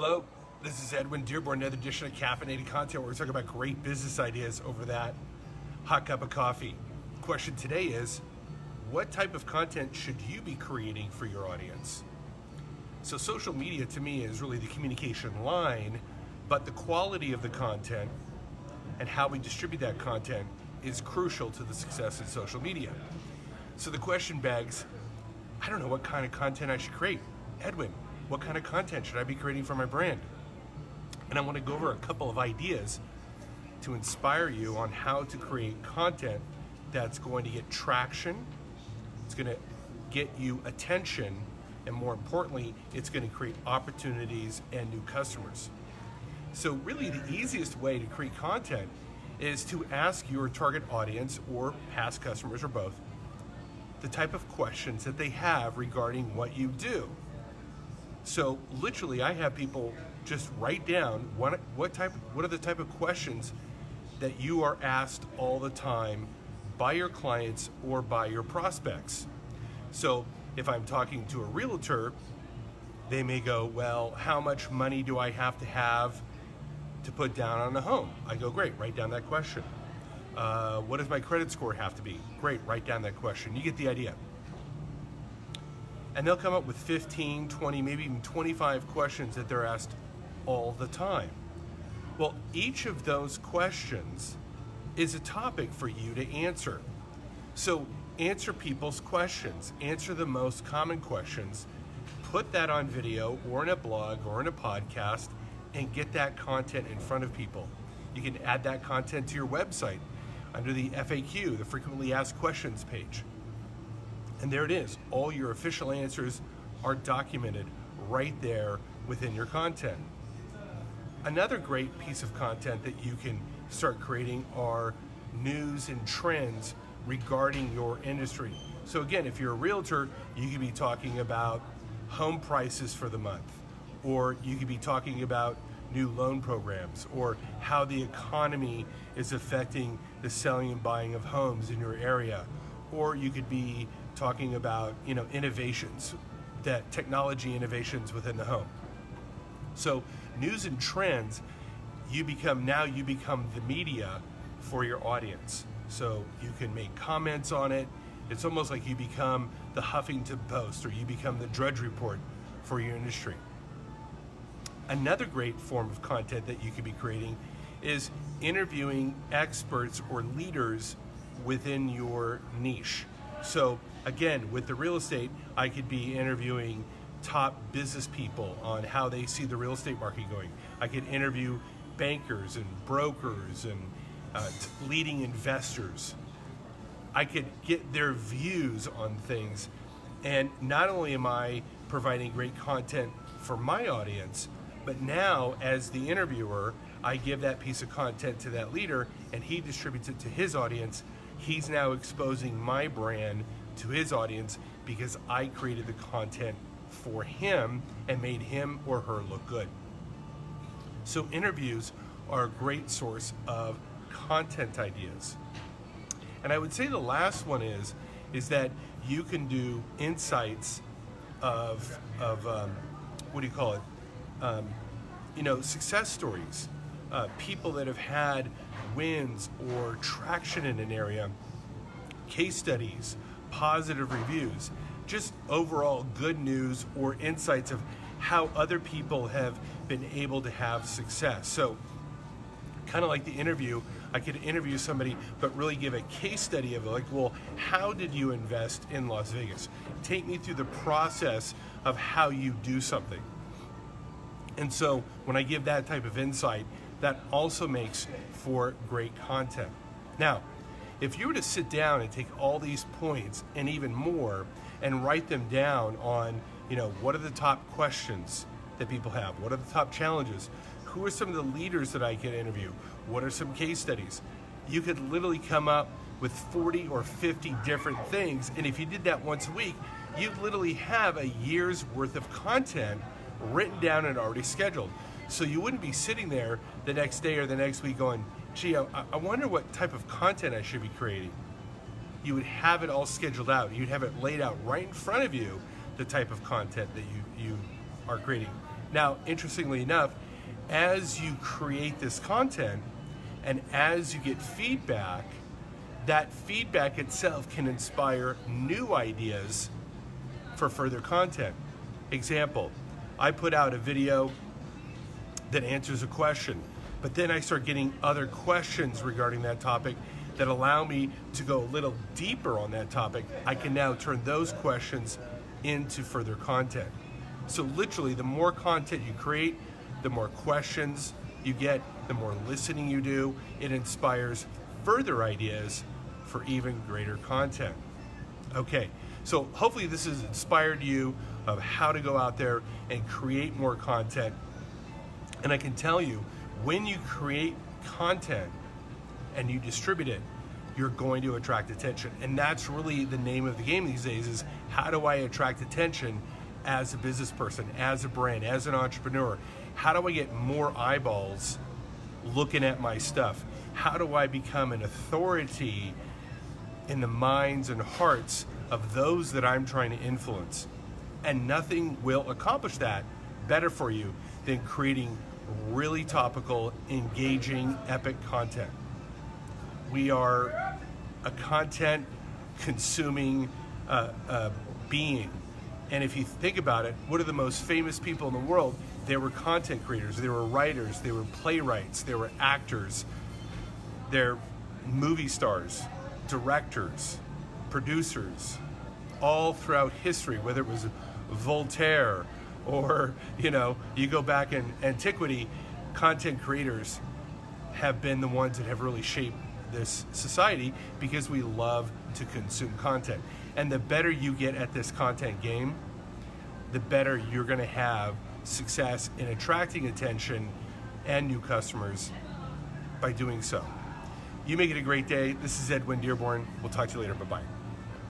Hello, this is Edwin, Dearborn, another edition of Caffeinated Content where we talk about great business ideas over that hot cup of coffee. The question today is, what type of content should you be creating for your audience? So social media to me is really the communication line, but the quality of the content and how we distribute that content is crucial to the success of social media. So the question begs, I don't know what kind of content I should create. Edwin, what kind of content should I be creating for my brand? And I want to go over a couple of ideas to inspire you on how to create content that's going to get traction, it's going to get you attention, and more importantly, it's going to create opportunities and new customers. So really the easiest way to create content is to ask your target audience or past customers or both the type of questions that they have regarding what you do. So literally I have people just write down what are the type of questions that you are asked all the time by your clients or by your prospects. So if I'm talking to a realtor, they may go, well, how much money do I have to put down on a home? I go, great, write down that question. What does my credit score have to be? Great, write down that question. You get the idea. And they'll come up with 15, 20, maybe even 25 questions that they're asked all the time. Well, each of those questions is a topic for you to answer. So answer people's questions, answer the most common questions, put that on video or in a blog or in a podcast, and get that content in front of people. You can add that content to your website under the FAQ, the frequently asked questions page. And there it is. All your official answers are documented right there within your content. Another great piece of content that you can start creating are news and trends regarding your industry. So again, if you're a realtor, you could be talking about home prices for the month, or you could be talking about new loan programs, or how the economy is affecting the selling and buying of homes in your area. Or you could be talking about, innovations, that technology innovations within the home. So news and trends, you become the media for your audience. So you can make comments on it. It's almost like you become the Huffington Post, or you become the Drudge Report for your industry. Another great form of content that you could be creating is interviewing experts or leaders within your niche. So again, with the real estate, I could be interviewing top business people on how they see the real estate market going. I could interview bankers and brokers and leading investors. I could get their views on things. And not only am I providing great content for my audience, but now as the interviewer, I give that piece of content to that leader and he distributes it to his audience. He's now exposing my brand to his audience because I created the content for him and made him or her look good. So interviews are a great source of content ideas. And I would say the last one is that you can do insights of success stories, people that have had wins or traction in an area, case studies, positive reviews, just overall good news or insights of how other people have been able to have success. So kind of like the interview, I could interview somebody but really give a case study of like, well, how did you invest in Las Vegas? Take me through the process of how you do something. And so when I give that type of insight, that also makes for great content. Now, if you were to sit down and take all these points and even more and write them down on, what are the top questions that people have? What are the top challenges? Who are some of the leaders that I can interview? What are some case studies? You could literally come up with 40 or 50 different things. And if you did that once a week, you'd literally have a year's worth of content written down and already scheduled. So you wouldn't be sitting there the next day or the next week going, gee, I wonder what type of content I should be creating. You would have it all scheduled out. You'd have it laid out right in front of you, the type of content that you are creating. Now, interestingly enough, as you create this content and as you get feedback, that feedback itself can inspire new ideas for further content. Example, I put out a video that answers a question, but then I start getting other questions regarding that topic that allow me to go a little deeper on that topic. I can now turn those questions into further content. So literally, the more content you create, the more questions you get, the more listening you do. It inspires further ideas for even greater content. Okay, so hopefully this has inspired you of how to go out there and create more content. And I can tell you, when you create content and you distribute it, you're going to attract attention. And that's really the name of the game these days, is how do I attract attention as a business person, as a brand, as an entrepreneur? How do I get more eyeballs looking at my stuff? How do I become an authority in the minds and hearts of those that I'm trying to influence? And nothing will accomplish that better for you than creating really topical, engaging, epic content. We are a content consuming being. And if you think about it, what are the most famous people in the world? They were content creators, they were writers, they were playwrights, they were actors, they're movie stars, directors, producers, all throughout history, whether it was Voltaire or, you go back in antiquity, content creators have been the ones that have really shaped this society because we love to consume content. And the better you get at this content game, the better you're going to have success in attracting attention and new customers by doing so. You make it a great day. This is Edwin Dearborn. We'll talk to you later. Bye-bye.